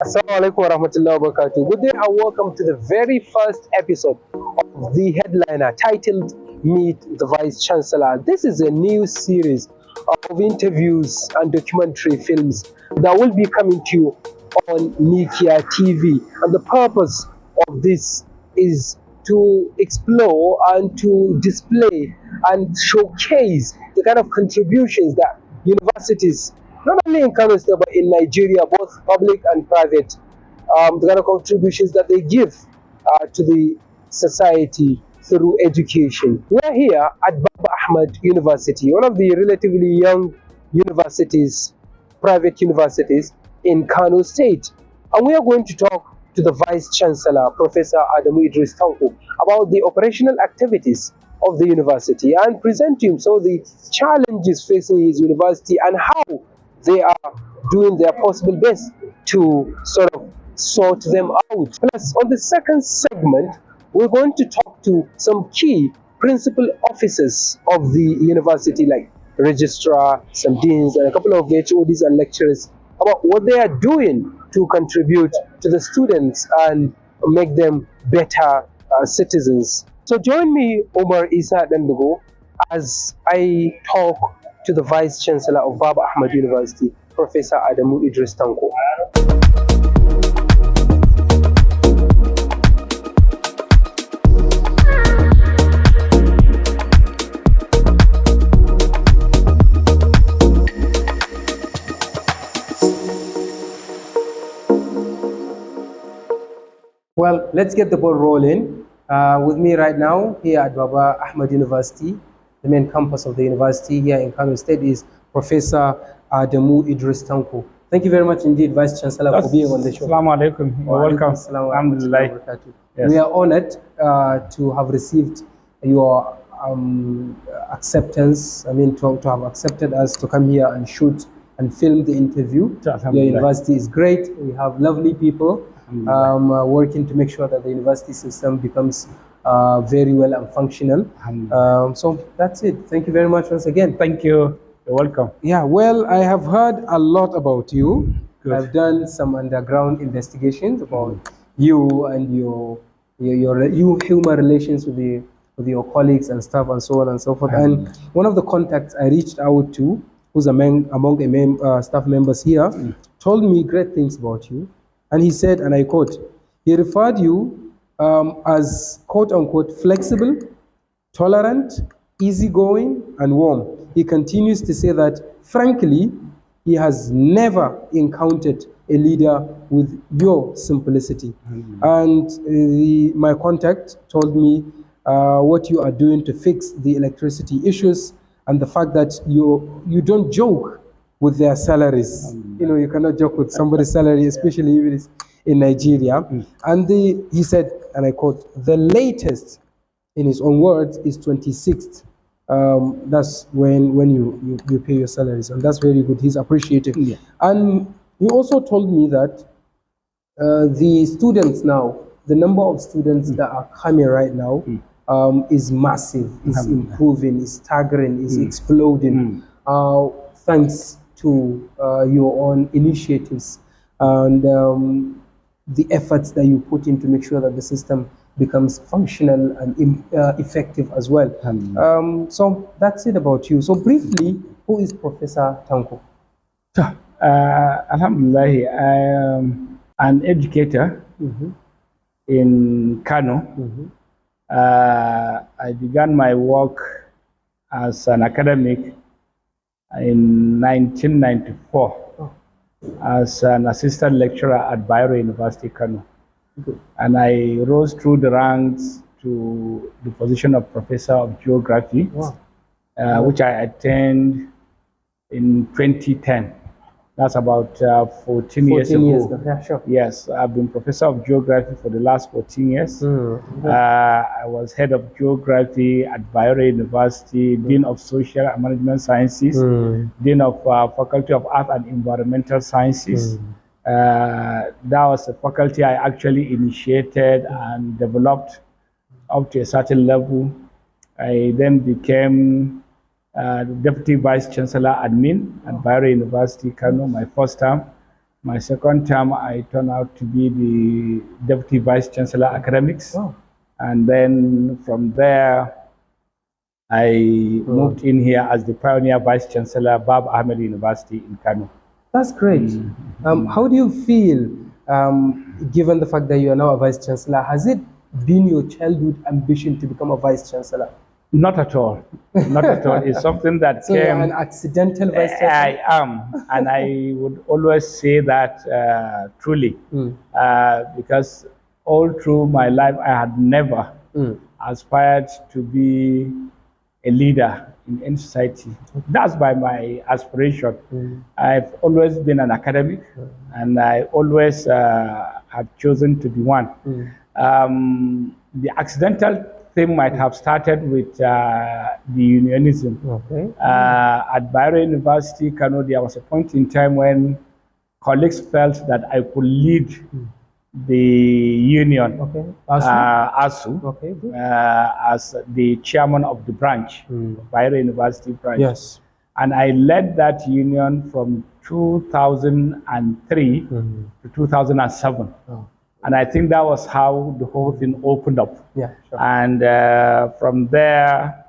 Assalamu alaikum wa rahmatullahi wa barakatuh. Good day and welcome to the very first episode of the headliner titled Meet the Vice Chancellor. This is a new series of interviews and documentary films that will be coming to you on Nikia TV. And the purpose of this is to explore and to display and showcase the kind of contributions that universities, not only in Kano State but in Nigeria, both public and private, the kind of contributions that they give to the society through education. We are here at Baba Ahmad University, one of the relatively young universities, private universities in Kano State. And we are going to talk to the Vice Chancellor, Professor Adamu Idris Tanko, about the operational activities of the university and present to him some of the challenges facing his university and how they are doing their possible best to sort of sort them out. Plus, on the second segment, we're going to talk to some key principal officers of the university, like registrar, some deans, and a couple of HODs and lecturers, about what they are doing to contribute to the students and make them better citizens. So join me, Umar Isa Dandago, as I talk to the Vice Chancellor of Baba Ahmad University, Professor Adamu Idris Tanko. Well, let's get the ball rolling. With me right now here at Baba Ahmad University, the main campus of the university here in Kano State, is Professor Adamu Idris Tanko. Thank you very much indeed, Vice Chancellor, for being on the show. Assalamu alaikum. You're welcome. Alhamdulillah. Yes. We are honored to have received your acceptance. I mean, to have accepted us to come here and shoot and film the interview. Your university is great. We have lovely people working to make sure that the university system becomes very well and functional. So that's it. Thank you very much once again. Thank you. You're welcome. Yeah, well, I have heard a lot about you. Good. I've done some underground investigations about you and your human relations with your colleagues and stuff and so on and so forth. And one of the contacts I reached out to, who's among the staff members here, told me great things about you. And he said, and I quote, he referred you as quote unquote flexible, tolerant, easygoing, and warm. He continues to say that, frankly, he has never encountered a leader with your simplicity. And my contact told me what you are doing to fix the electricity issues and the fact that you don't joke with their salaries. You know, you cannot joke with somebody's salary, especially if it is in Nigeria. And he said, and I quote, the latest, in his own words, is 26th. That's when you pay your salaries, and that's very good. He's appreciative. Yeah. And he also told me that the students now, the number of students that are coming right now is massive, is improving, is staggering, is exploding, thanks to your own initiatives and the efforts that you put in to make sure that the system becomes functional and effective as well. So that's it about you. So briefly, who is Professor Tanko? Alhamdulillah, I am an educator in Kano. I began my work as an academic in 1994 as an assistant lecturer at Bayero University, Kano. And I rose through the ranks to the position of Professor of Geography, which I attained in 2010. That's about 14 years ago. Yeah, sure. Yes, I've been Professor of Geography for the last 14 years. I was head of Geography at Bayero University, Dean of Social and Management Sciences, Dean of Faculty of Art and Environmental Sciences. That was a faculty I actually initiated and developed up to a certain level. I then became Deputy Vice Chancellor Admin at Bayero University, Kano, my first term. My second term, I turned out to be the Deputy Vice Chancellor Academics. Oh. And then from there, I moved in here as the Pioneer Vice Chancellor, Ahmad University in Kano. That's great. How do you feel, given the fact that you are now a Vice Chancellor? Has it been your childhood ambition to become a Vice Chancellor? Not at all. Not at all. It's something that So came. you're an accidental Vice Chancellor? I am. And I would always say that truly. Because all through my life, I had never aspired to be a leader in any society. That's by my aspiration. I've always been an academic, and I always have chosen to be one. The accidental thing might have started with the unionism. Okay. At Bayero University, Kano, there was a point in time when colleagues felt that I could lead the union, ASU, as the chairman of the branch, Bayero University branch. Yes. And I led that union from 2003 to 2007. Oh. And I think that was how the whole thing opened up. Yeah, sure. And from there,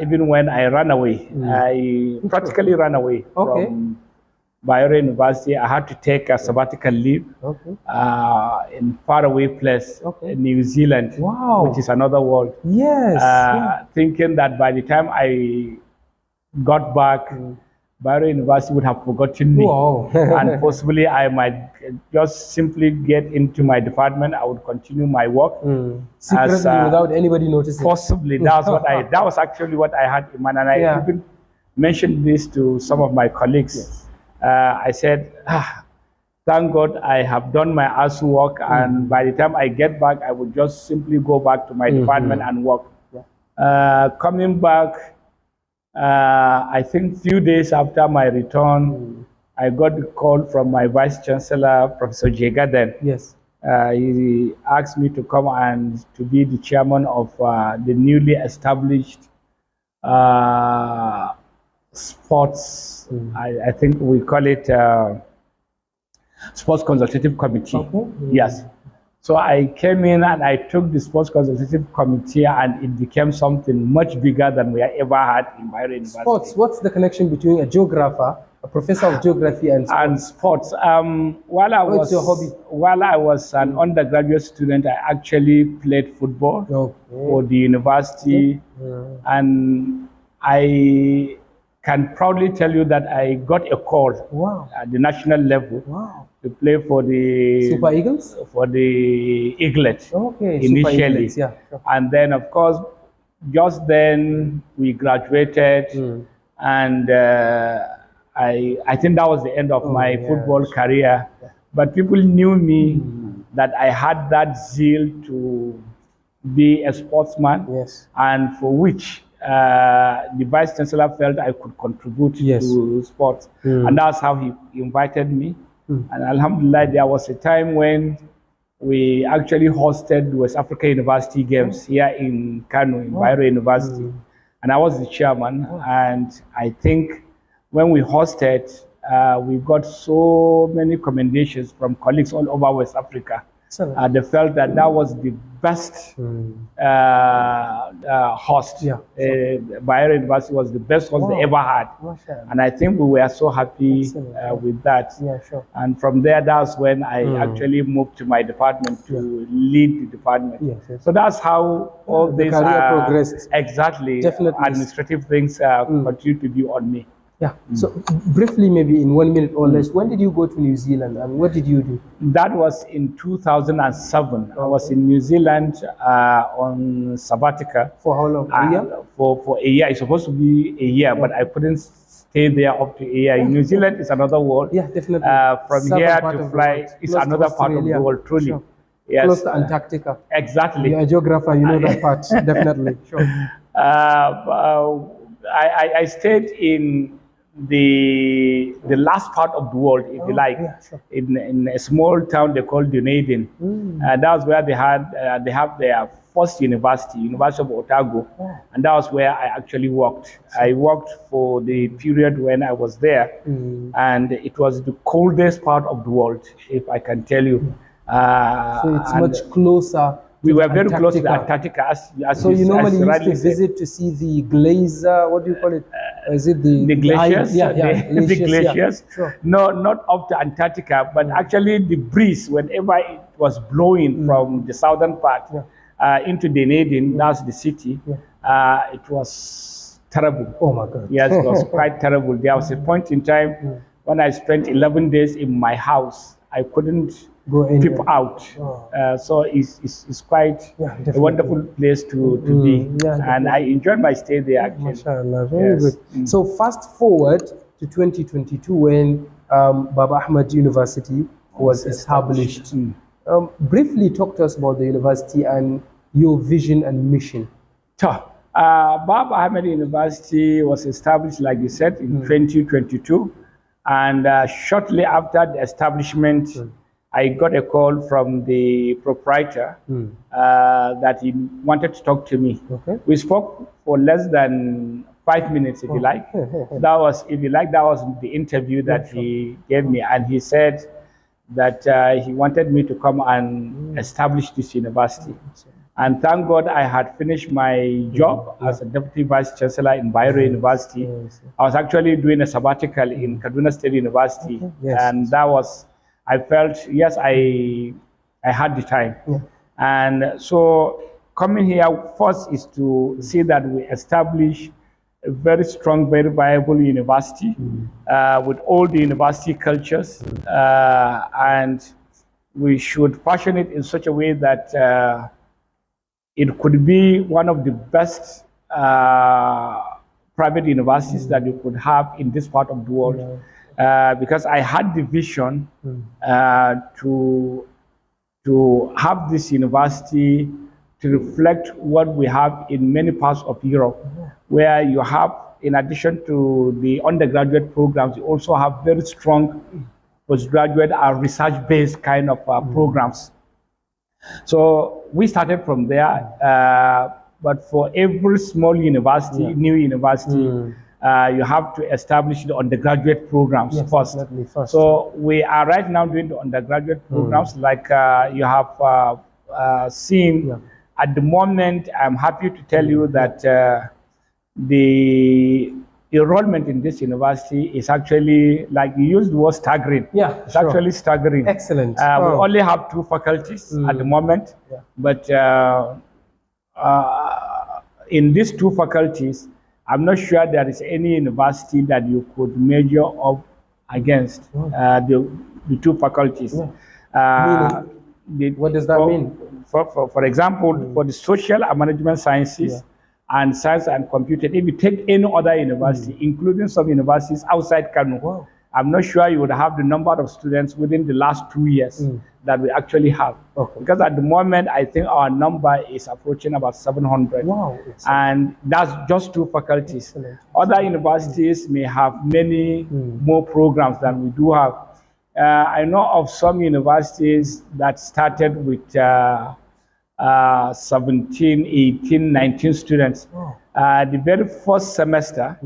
even when I ran away, I practically ran away from Bayero University. I had to take a sabbatical leave in faraway place in New Zealand, which is another world. Yes. Thinking that by the time I got back, Bayero University would have forgotten me. And possibly I might just simply get into my department. I would continue my work. Secretly, without anybody noticing. Possibly. That was actually what I had in mind. And I even mentioned this to some of my colleagues. Yes. I said, thank God I have done my ASU work, and by the time I get back, I would just simply go back to my department and work. Coming back, I think few days after my return, I got the call from my Vice Chancellor, Professor Jegaden. Yes. He asked me to come and to be the chairman of the newly established sports, I think we call it Sports Consultative Committee. Yes. So I came in and I took the Sports Consultative Committee, and it became something much bigger than we ever had in Bayero University. Sports, what's the connection between a geographer, a professor of geography, and sports? And sports. What's your hobby? While I was an undergraduate student, I actually played football for the university. And I can proudly tell you that I got a call at the national level to play for the Super Eagles? For the Eaglet initially. Super Eaglets, yeah. And then, of course, just then we graduated, and I think that was the end of my football career. But people knew me that I had that zeal to be a sportsman, and for which the Vice Chancellor felt I could contribute to sports. And that's how he invited me. And Alhamdulillah, there was a time when we actually hosted the West Africa University Games here in Kano, in Bayero University. And I was the chairman. And I think when we hosted, we got so many commendations from colleagues all over West Africa. They felt that that was the best host. Bayero University was the best host they ever had. And I think we were so happy with that. And from there, that's when I actually moved to my department to lead the department. So that's how all this progressed. Exactly. Definitely. Administrative things continue to be on me. So briefly, maybe in 1 minute or less, when did you go to New Zealand and what did you do? That was in 2007. I was in New Zealand on sabbatical. For how long? A year? For a year. It's supposed to be a year, but I couldn't stay there up to a year. New Zealand is another world. Definitely. From here to fly, it's another part of the world, truly. Yes. Close to Antarctica. Exactly. You're a geographer, you know that part, definitely. I stayed in the last part of the world, if you like, in a small town they call Dunedin. That's where they have their first university, University of Otago, and that was where I actually worked. I worked for the period when I was there, and it was the coldest part of the world, if I can tell you. So it's much closer. We were very close to Antarctica. So you normally used to visit to see the glacier. What do you call it? Is it the glaciers? The glaciers. Yeah. Sure. No, not up to Antarctica, but actually the breeze, whenever it was blowing from the southern part into Dunedin, that's the city, it was terrible. Oh my God. Yes, it was quite terrible. There was a point in time when I spent 11 days in my house. I couldn't peep out. So it's quite a wonderful place to be. And I enjoyed my stay there actually. Mashallah, very good. So fast forward to 2022 when Baba Ahmad University was established. Briefly talk to us about the university and your vision and mission. Baba Ahmad University was established, like you said, in 2022. And shortly after the establishment, I got a call from the proprietor that he wanted to talk to me. We spoke for less than 5 minutes, if you like. That was, if you like, that was the interview that he gave me. And he said that he wanted me to come and establish this university. And thank God I had finished my job as a Deputy Vice Chancellor in Bayero University. I was actually doing a sabbatical in Kaduna State University. And that was, I felt, yes, I had the time. And so coming here first is to see that we establish a very strong, very viable university with all the university cultures. And we should fashion it in such a way that it could be one of the best private universities that you could have in this part of the world. Because I had the vision to have this university to reflect what we have in many parts of Europe, where you have, in addition to the undergraduate programs, you also have very strong postgraduate and research-based kind of programs. So we started from there, but for every small university, new university, you have to establish the undergraduate programs first. So we are right now doing the undergraduate programs, like you have seen. At the moment, I'm happy to tell you that the enrollment in this university is actually, like you used the word staggering. It's actually staggering. Excellent. We only have 2 faculties at the moment, but in these 2 faculties, I'm not sure there is any university that you could measure up against the 2 faculties. What does that mean? For example, for the social and management sciences, and science and computer, if you take any other university, including some universities outside Kano, I'm not sure you would have the number of students within the last 2 years that we actually have. Because at the moment, I think our number is approaching about 700. And that's just 2 faculties. Other universities may have many more programs than we do have. I know of some universities that started with 17, 18, 19 students. The very first semester,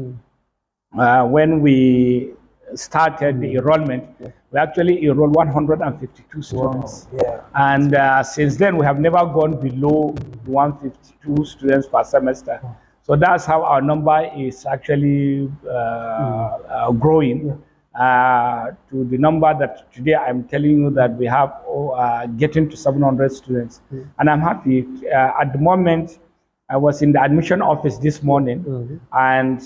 when we started the enrollment, we actually enrolled 152 students. And since then, we have never gone below 152 students per semester. So that's how our number is actually growing. To the number that today I'm telling you that we have getting to 700 students. And I'm happy. At the moment, I was in the admission office this morning, and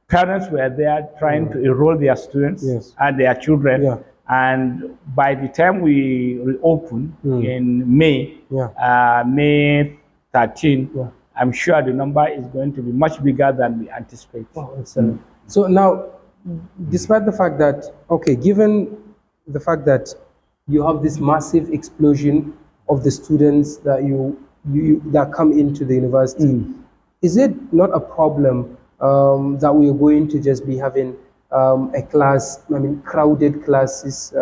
parents were there trying to enroll their students and their children. And by the time we reopen in May, May 13, I'm sure the number is going to be much bigger than we anticipate. So now, despite the fact that, given the fact that you have this massive explosion of the students that that come into the university, is it not a problem that we are going to just be having a class, crowded classes,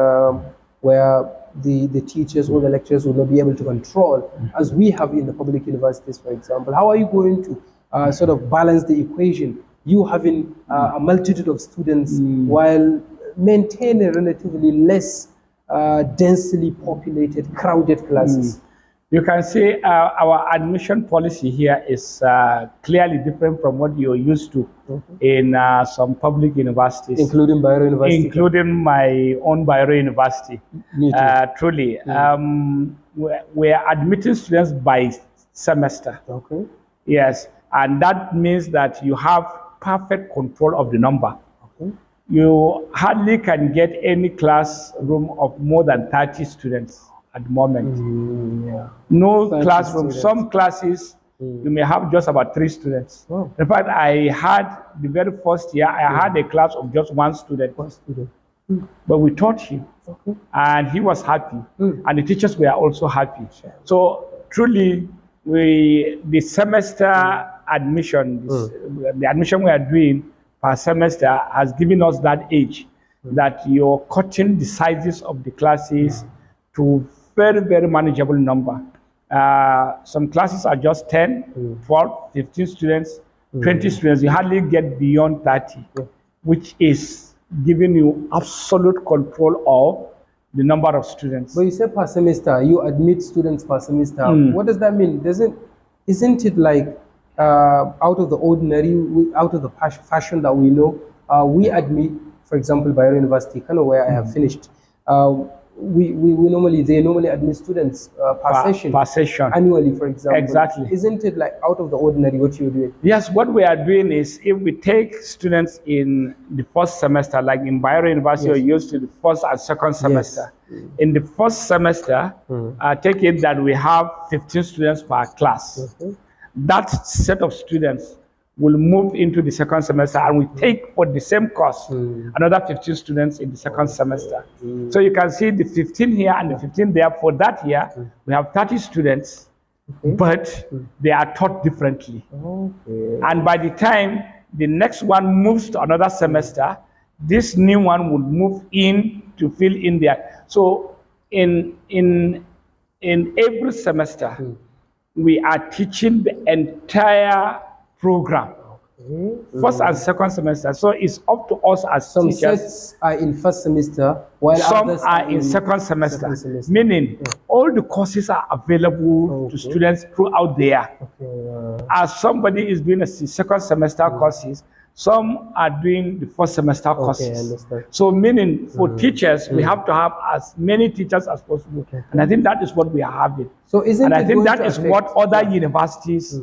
where the teachers or the lecturers will not be able to control, as we have in the public universities, for example? How are you going to sort of balance the equation, you having a multitude of students while maintaining relatively less densely populated, crowded classes? You can say our admission policy here is clearly different from what you're used to in some public universities. Including Bayero University? Including my own Bayero University. Truly. We're admitting students by semester. Okay. Yes. And that means that you have perfect control of the number. Okay. You hardly can get any classroom of more than 30 students at the moment. No classroom. Students. Some classes, you may have just about 3 students. Oh. In fact, I had the very first year, I had a class of just 1 student. 1 student. But we taught him, and he was happy, and the teachers were also happy. So truly, the semester admission, the admission we are doing per semester has given us that age, that you're cutting the sizes of the classes to very, very manageable number. Some classes are just 10, 12, 15 students, 20 students. You hardly get beyond 30, which is giving you absolute control of the number of students. But you said per semester, you admit students per semester. What does that mean? Isn't it like out of the ordinary, out of the fashion that we know? We admit, for example, Bayero University, Kano, where I have finished. They normally admit students per session annually, for example. Exactly. Isn't it like out of the ordinary what you're doing? Yes, what we are doing is, if we take students in the first semester, like in Bayero University, you're used to the first and second semester. In the first semester, take it that we have 15 students per class. That set of students will move into the second semester, and we take for the same course another 15 students in the second semester. So you can see the 15 here and the 15 there. For that year, we have 30 students, but they are taught differently. And by the time the next one moves to another semester, this new one would move in to fill in there. So in every semester, we are teaching the entire program, first and second semester. So it's up to us as some teachers. sets are in first semester, while Some others are in second semester, meaning all the courses are available to students throughout the year. As somebody is doing a second semester courses, some are doing the first semester courses. So meaning for teachers, we have to have as many teachers as possible. And I think that is what we are having. So and I think that is what other universities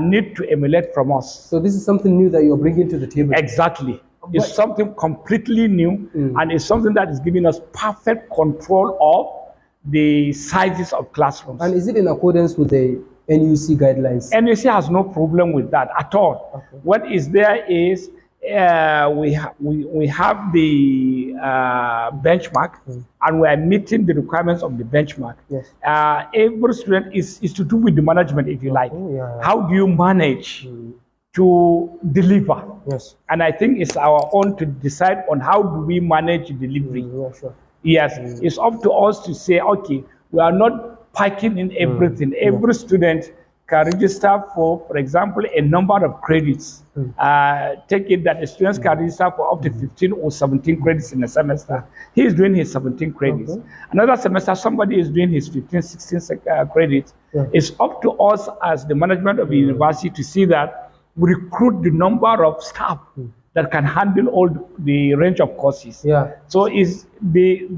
need to emulate from us. So this is something new that you're bringing to the table. Exactly. It's something completely new, and it's something that is giving us perfect control of the sizes of classrooms. And is it in accordance with the NUC guidelines? NUC has no problem with that at all. What is there is we have the benchmark, and we are meeting the requirements of the benchmark. Every student is to do with the management, if you like. How do you manage to deliver? And I think it's our own to decide on how do we manage delivery. Yes, it's up to us to say, okay, we are not packing in everything. Every student can register for example, a number of credits. Take it that the students can register for up to 15 or 17 credits in a semester. He is doing his 17 credits. Another semester, somebody is doing his 15, 16 credits. It's up to us as the management of the university to see that we recruit the number of staff that can handle all the range of courses. So is the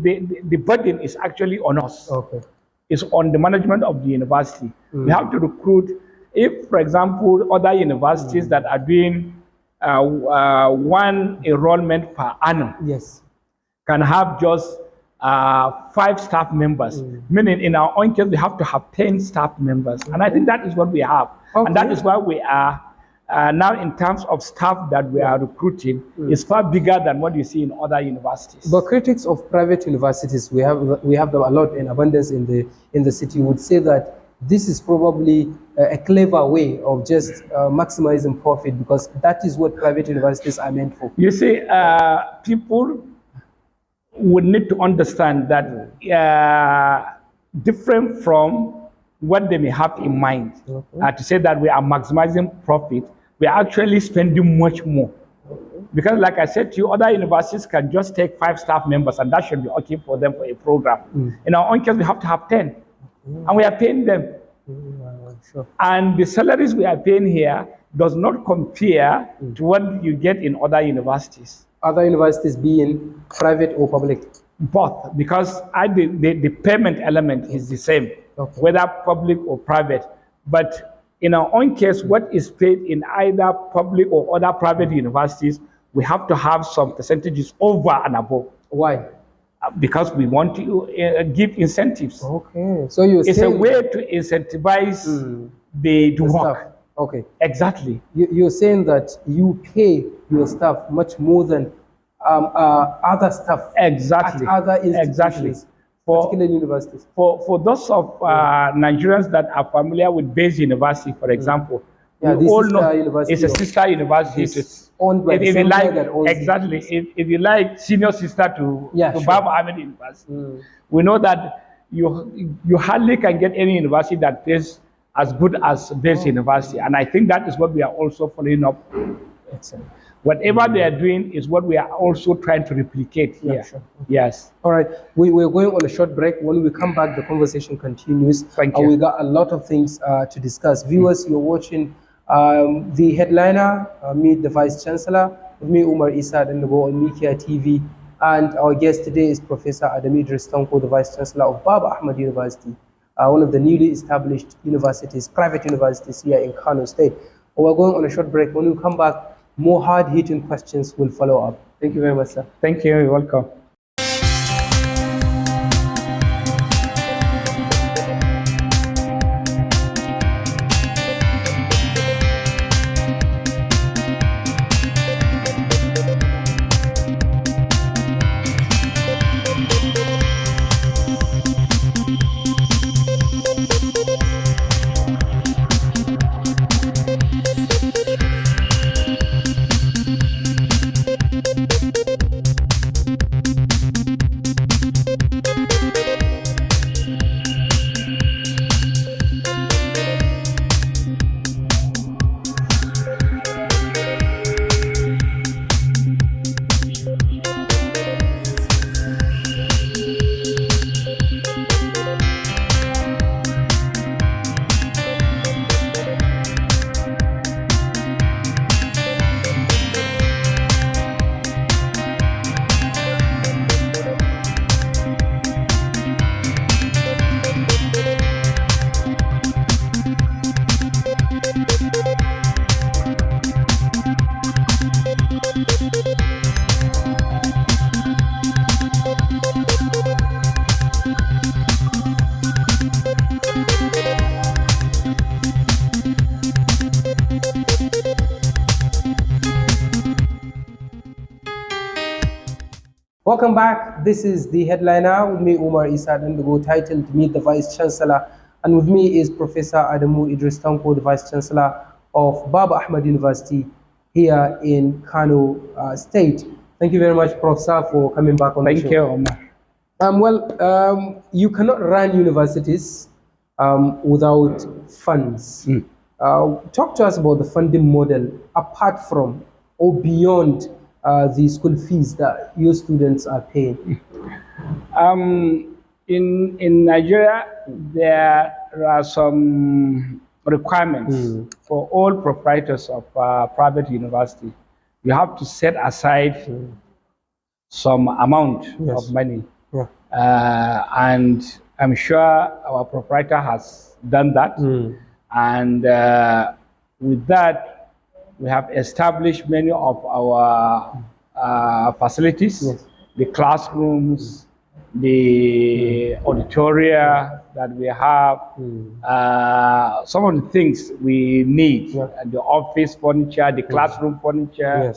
burden is actually on us. It's on the management of the university. We have to recruit. If, for example, other universities that are doing 1 enrollment per annum can have just 5 staff members, meaning in our own case, we have to have 10 staff members. And I think that is what we have. And that is why we are now, in terms of staff that we are recruiting, is far bigger than what you see in other universities. But critics of private universities, we have them a lot in abundance in the city, would say that this is probably a clever way of just maximizing profit, because that is what private universities are meant for. You see, people would need to understand that different from what they may have in mind, to say that we are maximizing profit, we are actually spending much more. Because like I said to you, other universities can just take 5 staff members and that should be okay for them for a program. In our own case, we have to have 10. And we are paying them. Sure. And the salaries we are paying here does not compare to what you get in other universities. Other universities being private or public? Both, because the payment element is the same, whether public or private. But in our own case, what is paid in either public or other private universities, we have to have some percentages over and above. Why? Because we want to give incentives. Okay, so it's a way to incentivize the work. Staff. Okay, exactly. You're saying that you pay your staff much more than other staff. Exactly. At other institutions, exactly. Particular universities. For those of Nigerians that are familiar with Base University, for example, we all know it's a sister university. It's owned by the same guy that owns exactly. If you like senior sister to Baba Ahmed University, we know that you hardly can get any university that pays as good as Base University, and I think that is what we are also following up. Excellent. Whatever they are doing is what we are also trying to replicate here. Sure. Yes. All right. We're going on a short break. When we come back, the conversation continues. Thank you. We got a lot of things to discuss. Viewers, you're watching the headliner, Meet the Vice Chancellor, with me, Umar Isa Dandago on Mikia TV. And our guest today is Professor Adamu Idris Tanko, the Vice Chancellor of Baba Ahmad University, one of the newly established universities, private universities here in Kano State. We're going on a short break. When we come back, more hard-hitting questions will follow up. Thank you very much, sir. Thank you. You're welcome. Welcome back. This is the headliner with me, Umar Isa Dandago, titled Meet the Vice Chancellor. And with me is Professor Adamu Idris Tanko, the Vice Chancellor of Baba Ahmad University here in Kano State. Thank you very much, Professor, for coming back on the show. Thank you, Omar. You cannot run universities without funds. Talk to us about the funding model apart from or beyond the school fees that your students are paying. In Nigeria, there are some requirements for all proprietors of private university. You have to set aside some amount of money. And I'm sure our proprietor has done that. And with that, we have established many of our facilities, the classrooms, the auditoria that we have, some of the things we need, the office furniture, the classroom furniture,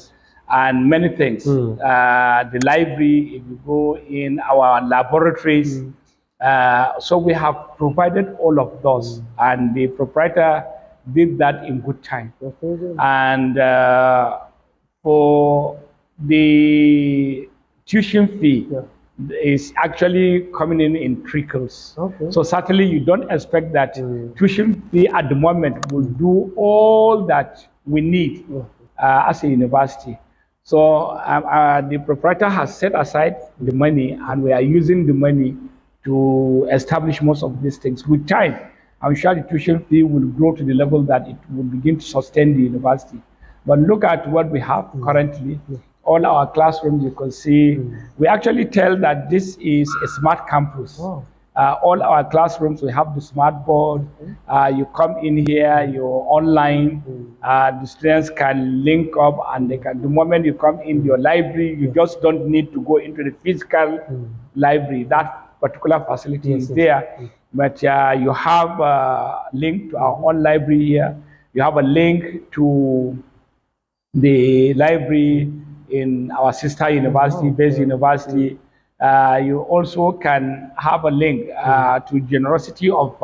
and many things. The library, if you go in our laboratories. So we have provided all of those, and the proprietor did that in good time. And for the tuition fee, is actually coming in trickles. Okay. So certainly you don't expect that tuition fee at the moment will do all that we need as a university. So the proprietor has set aside the money, and we are using the money to establish most of these things. With time, I'm sure the tuition fee will grow to the level that it will begin to sustain the university. But look at what we have currently. All our classrooms, you can see, we actually tell that this is a smart campus. Wow. All our classrooms, we have the smart board. You come in here, you're online. The students can link up, and they can. The moment you come in your library, you just don't need to go into the physical library. That particular facility is there, but you have a link to our own library here. You have a link to the library in our sister university, Base University. You also can have a link to generosity of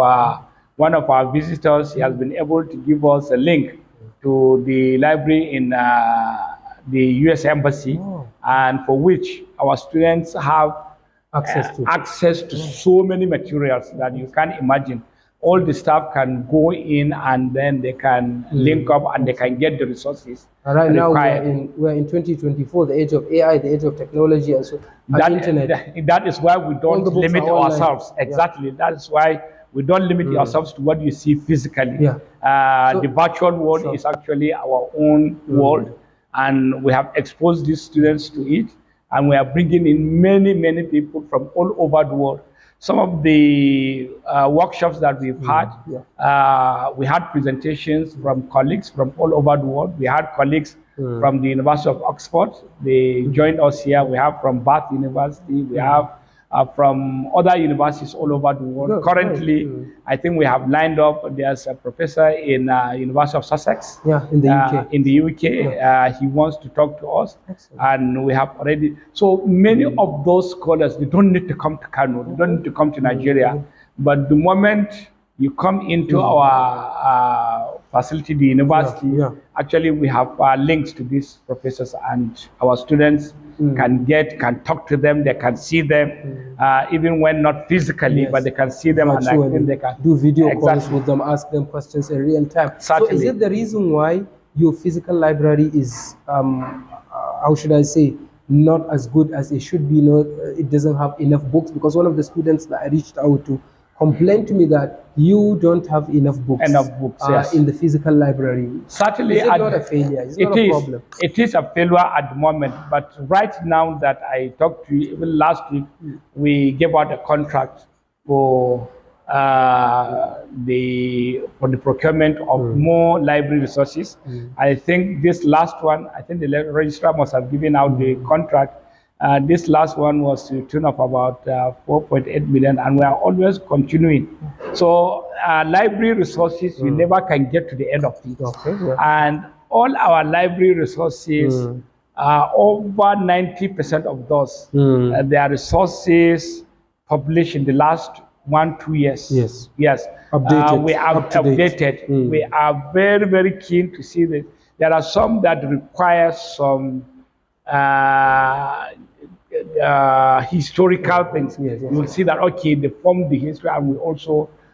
one of our visitors. He has been able to give us a link to the library in the US Embassy, and for which our students have access to so many materials that you can't imagine. All the staff can go in, and then they can link up, and they can get the resources. Right now we're in 2024, the age of AI, the age of technology, and so internet. That is why we don't limit ourselves. Exactly. That is why we don't limit ourselves to what you see physically. The virtual world is actually our own world, and we have exposed these students to it, and we are bringing in many people from all over the world. Some of the workshops that we've had, we had presentations from colleagues from all over the world. We had colleagues from the University of Oxford. They joined us here. We have from Bath University. We have from other universities all over the world. Currently, I think we have lined up. There's a professor in University of Sussex. In the UK. In the UK, he wants to talk to us. Excellent. And we have already. So many of those scholars, they don't need to come to Kano. They don't need to come to Nigeria. But the moment you come into our facility, the university, actually we have links to these professors, and our students can talk to them, they can see them, even when not physically, but they can see them, and I think they can do video calls with them, ask them questions in real time. Certainly. So is it the reason why your physical library is, how should I say, not as good as it should be? It doesn't have enough books? Because one of the students that I reached out to complained to me that you don't have enough books. Yes. In the physical library. Certainly, is it not a failure? It's not a problem. It is a failure at the moment, but right now that I talked to you, even last week, we gave out a contract for the procurement of more library resources. I think this last one, I think the registrar must have given out the contract. This last one was to the tune of about 4.8 million, and we are always continuing. So library resources, you never can get to the end of it. And all our library resources, over 90% of those, they are resources published in the last 1-2 years. Yes. Updated. We are updated. We are very keen to see that. There are some that require some historical things. You will see that, okay, they formed the history, and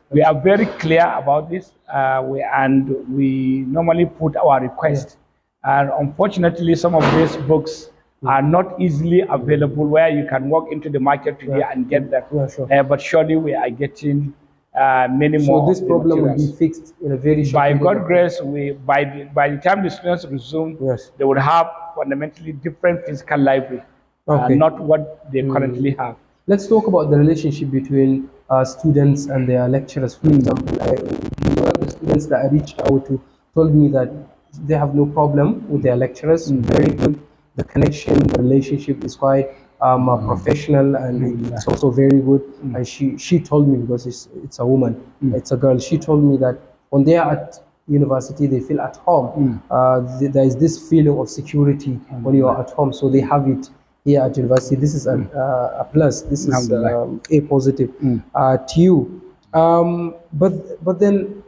we are very clear about this, and we normally put our request. And unfortunately, some of these books are not easily available where you can walk into the market today and get them. But surely we are getting many more. So this problem will be fixed in a very short time. By God's grace, by the time the students resume, they will have fundamentally different physical library, not what they currently have. Let's talk about the relationship between students and their lecturers. For example, one of the students that I reached out to told me that they have no problem with their lecturers. Very good. The connection, the relationship is quite professional, and it's also very good. And she told me, because it's a woman, it's a girl, she told me that when they are at university, they feel at home. There is this feeling of security when you are at home, so they have it here at university. This is a plus. This is a positive to you. But then,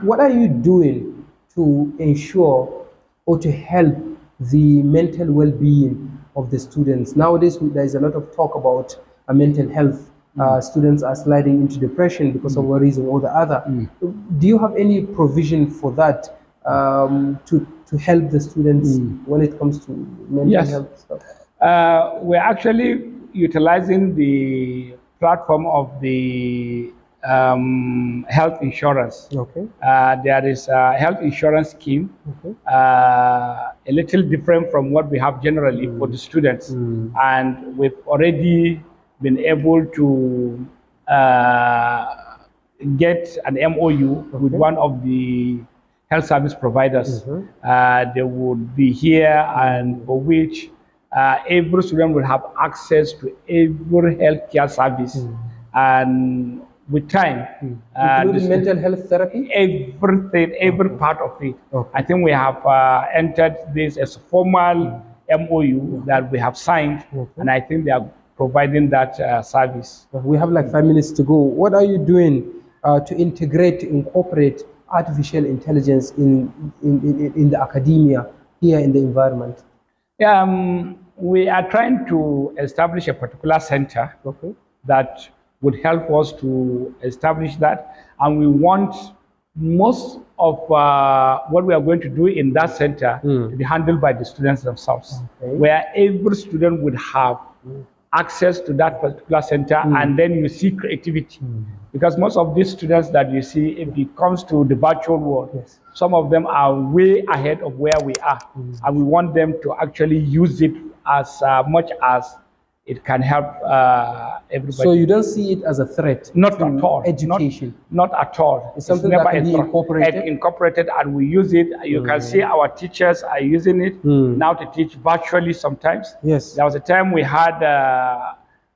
what are you doing to ensure or to help the mental well-being of the students. Nowadays, there is a lot of talk about mental health. Students are sliding into depression because of one reason or the other. Do you have any provision for that to help the students when it comes to mental health stuff? We're actually utilizing the platform of the health insurance. Okay. There is a health insurance scheme, a little different from what we have generally for the students. And we've already been able to get an MOU with one of the health service providers. They would be here, and for which every student will have access to every healthcare service. And with time, including mental health therapy, everything, every part of it. I think we have entered this as a formal MOU that we have signed, and I think they are providing that service. We have like 5 minutes to go. What are you doing to integrate, to incorporate artificial intelligence in the academia here in the environment? We are trying to establish a particular center that would help us to establish that, and we want most of what we are going to do in that center to be handled by the students themselves, where every student would have access to that particular center, and then you see creativity. Because most of these students that you see, if it comes to the virtual world, some of them are way ahead of where we are, and we want them to actually use it as much as it can help everybody. So you don't see it as a threat? Not at all. Education? Not at all. It's something that can be incorporated, and we use it. You can see our teachers are using it now to teach virtually sometimes. Yes. There was a time we had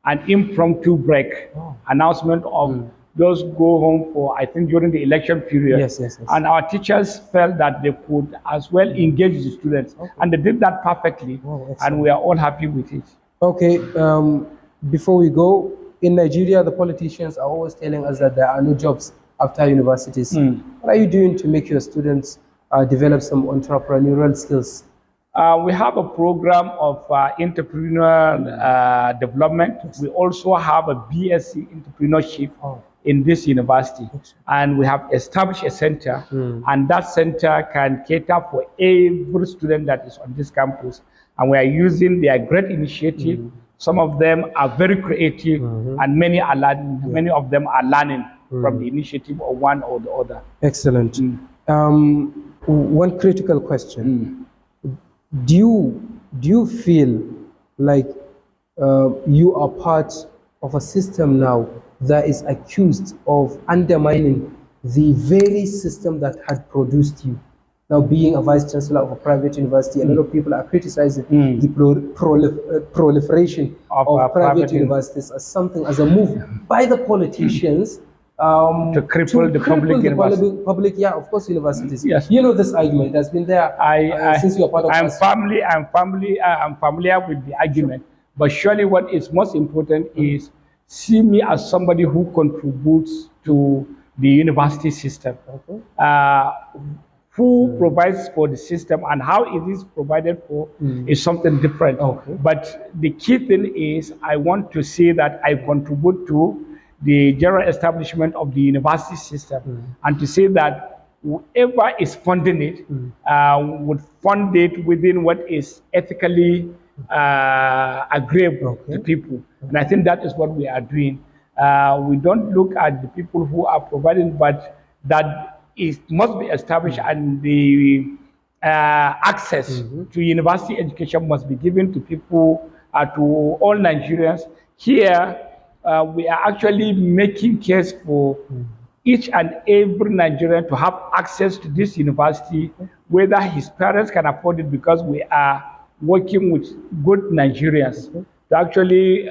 an impromptu break announcement of those go home for, I think, during the election period. Yes. And our teachers felt that they could as well engage the students. And they did that perfectly. And we are all happy with it. Okay, before we go, in Nigeria, the politicians are always telling us that there are no jobs after universities. What are you doing to make your students develop some entrepreneurial skills? We have a program of entrepreneurial development. We also have a BSc entrepreneurship in this university. And we have established a center, and that center can cater for every student that is on this campus. And we are using their great initiative. Some of them are very creative, and many are learning. Many of them are learning from the initiative of one or the other. Excellent. One critical question: Do you feel like you are part of a system now that is accused of undermining the very system that had produced you? Now, being a vice chancellor of a private university, a lot of people are criticizing the proliferation of private universities as something, as a move by the politicians to cripple the public university. Of course, universities. Yes. You know this argument has been there since you are part of. I'm familiar with the argument, but surely what is most important is see me as somebody who contributes to the university system. Who provides for the system and how it is provided for is something different. But the key thing is I want to see that I contribute to the general establishment of the university system, and to say that whoever is funding it would fund it within what is ethically agreeable to people. And I think that is what we are doing. We don't look at the people who are providing, but that it must be established, and the access to university education must be given to people, to all Nigerians. Here, we are actually making case for each and every Nigerian to have access to this university, whether his parents can afford it, because we are working with good Nigerians to actually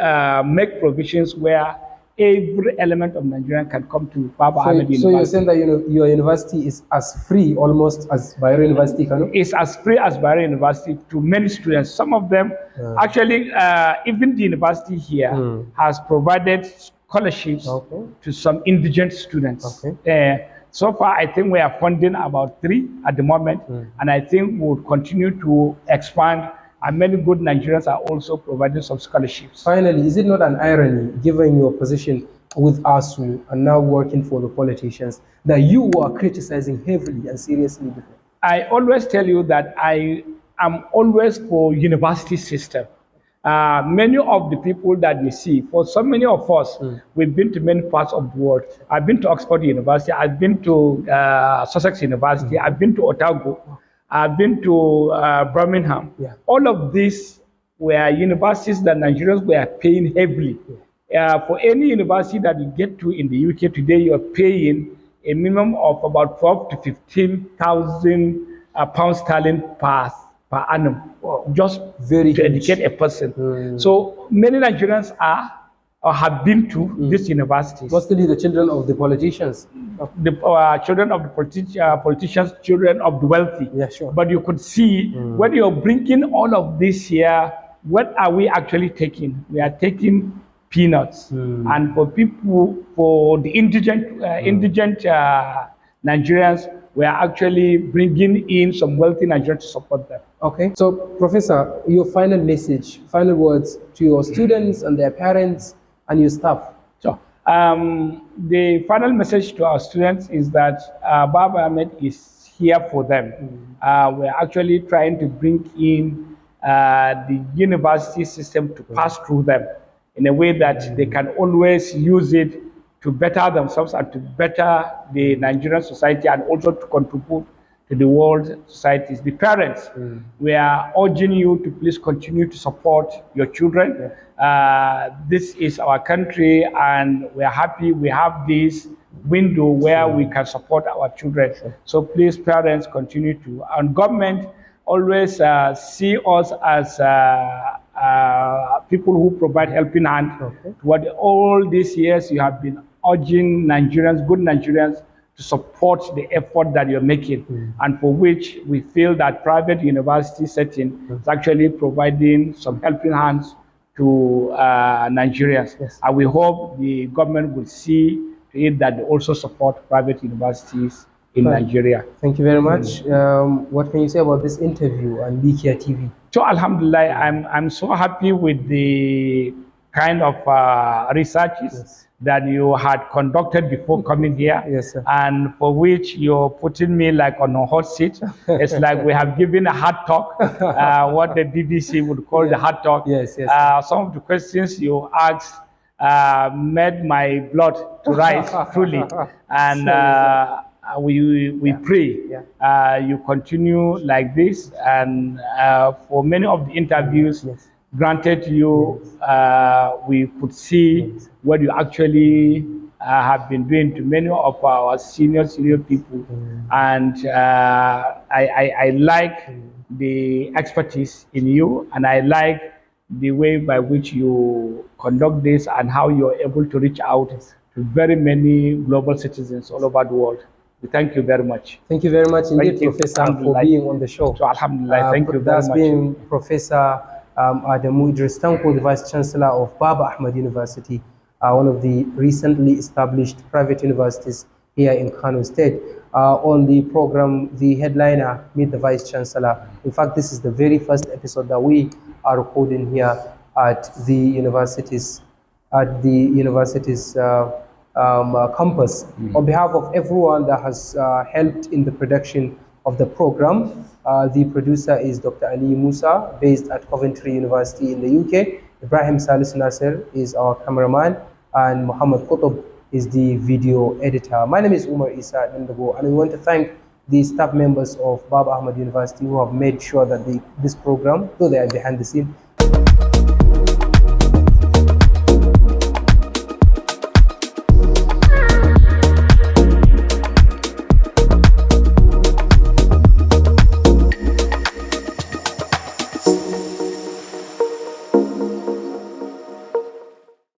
make provisions where every element of Nigerian can come to Baba Ahmed University. So you're saying that your university is as free almost as Bayero University, Kano? It's as free as Bayero University to many students. Some of them, actually, even the university here has provided scholarships to some indigent students. So far, I think we are funding about 3 at the moment, and I think we'll continue to expand and many good Nigerians are also providing some scholarships. Finally, is it not an irony, given your position with ASU and now working for the politicians, that you are criticizing heavily and seriously before? I always tell you that I am always for university system. Many of the people that we see, for so many of us, we've been to many parts of the world. I've been to Oxford University, I've been to Sussex University, I've been to Otago, I've been to Birmingham. Yeah. All of these were universities that Nigerians were paying heavily. For any university that you get to in the UK today, you're paying a minimum of about 12 to 15,000 pounds sterling per annum, just Very to huge. educate a person. So many Nigerians are or have been to these universities. Mostly the children of the politicians. The children of the politicians, children of the wealthy. Yeah, sure. But you could see when you're bringing all of this here, what are we actually taking? We are taking peanuts. And for people, for the indigent Nigerians, we are actually bringing in some wealthy Nigerians to support them. Okay. So, Professor, your final message, final words to your students and their parents and your staff. So, the final message to our students is that Baba Ahmed is here for them. We're actually trying to bring in the university system to pass through them in a way that they can always use it to better themselves and to better the Nigerian society and also to contribute to the world societies. The parents, we are urging you to please continue to support your children. This is our country and we are happy we have this window where we can support our children. So please, parents, continue to, and government always see us as people who provide helping hand. Toward all these years you have been urging Nigerians, good Nigerians, to support the effort that you're making, and for which we feel that private university setting is actually providing some helping hands to Nigerians. Yes. And we hope the government will see to it that they also support private universities in Nigeria. Thank you very much. What can you say about this interview on Likia TV? So Alhamdulillah, I'm so happy with the kind of researches that you had conducted before coming here. Yes, sir. And for which you're putting me like on a hot seat. It's like we have given a hard talk, what the BBC would call the hard talk. Yes, yes. Some of the questions you asked made my blood to rise truly. And we pray you continue like this, and for many of the interviews granted you, we could see what you actually have been doing to many of our senior people. And I like the expertise in you, and I like the way by which you conduct this and how you're able to reach out to very many global citizens all over the world. We thank you very much. Thank you very much indeed, Professor, for being on the show. So, Alhamdulillah, thank you very much. That's been Professor Adamu Idris Tanko, the Vice Chancellor of Baba Ahmad University, one of the recently established private universities here in Kano State. On the program, the headliner, Meet the Vice Chancellor. In fact, this is the very first episode that we are recording here at the university's campus. On behalf of everyone that has helped in the production of the program, the producer is Dr. Ali Musa, based at Coventry University in the UK. Ibrahim Salis Nasser is our cameraman, and Muhammad Qutb is the video editor. My name is Umar Isa Dandago, and we want to thank the staff members of Baba Ahmad University who have made sure that this program, though they are behind the scene,